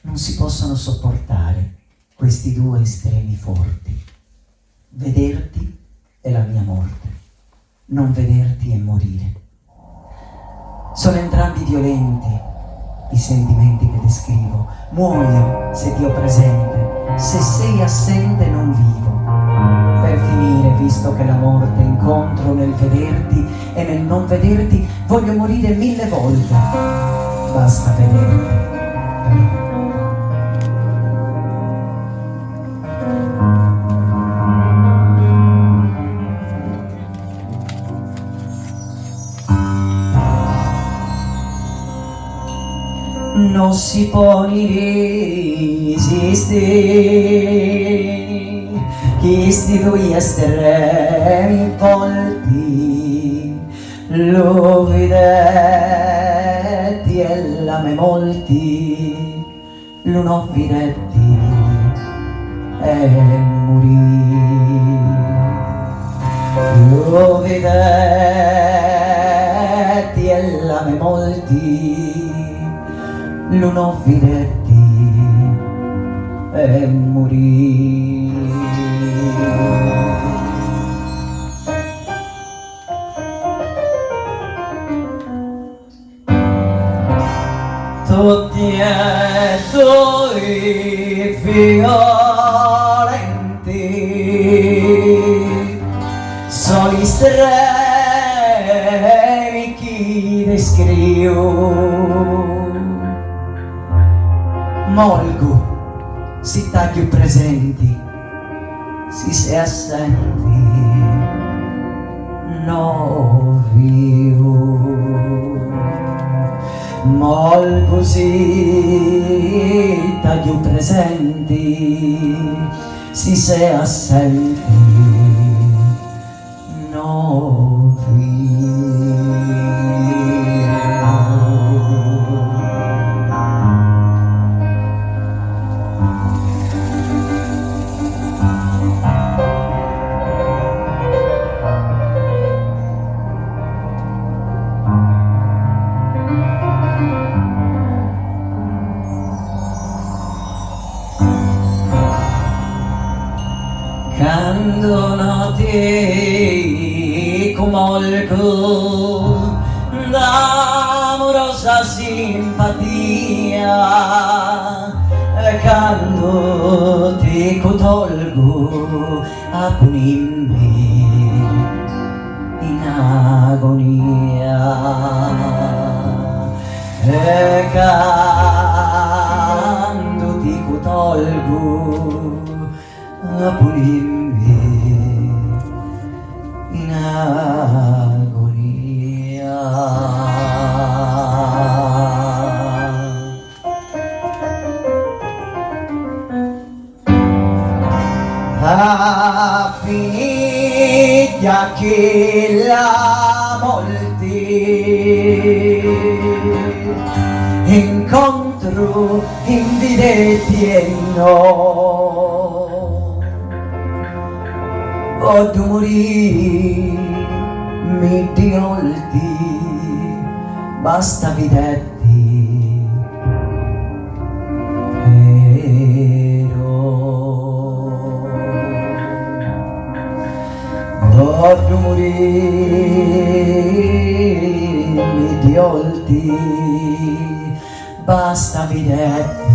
non si possono sopportare questi due estremi forti. Vederti è la mia morte, non vederti è morire. Sono entrambi violenti i sentimenti che descrivo. Muoio se ti ho presente, se sei assente non vivo. Per finire, visto che la morte incontro nel vederti e nel non vederti, voglio morire 1000 volte. Basta vederti. Non si può ni resistere questi due estremi volti, lo vedetti e la me molti, lo non vedetti e morì, lo vedetti e la me molti, lo non vedetti e morì. Tutti e due violenti, soli estremi che descrivo. Molgo, si taglio presenti, si sei assenti, no vivo. Molgo, si taglio presenti, si sei assenti, no vivo. Quando noti comolgo d'amorosa simpatia, quando ti cotolgo a punirmi in agonia, e quando ti cotolgo a punirmi in agonia. A figlia che la molti incontro invidetti e no, voglio morire mi diolti, basta videtti però. Voglio morire mi diolti, basta videtti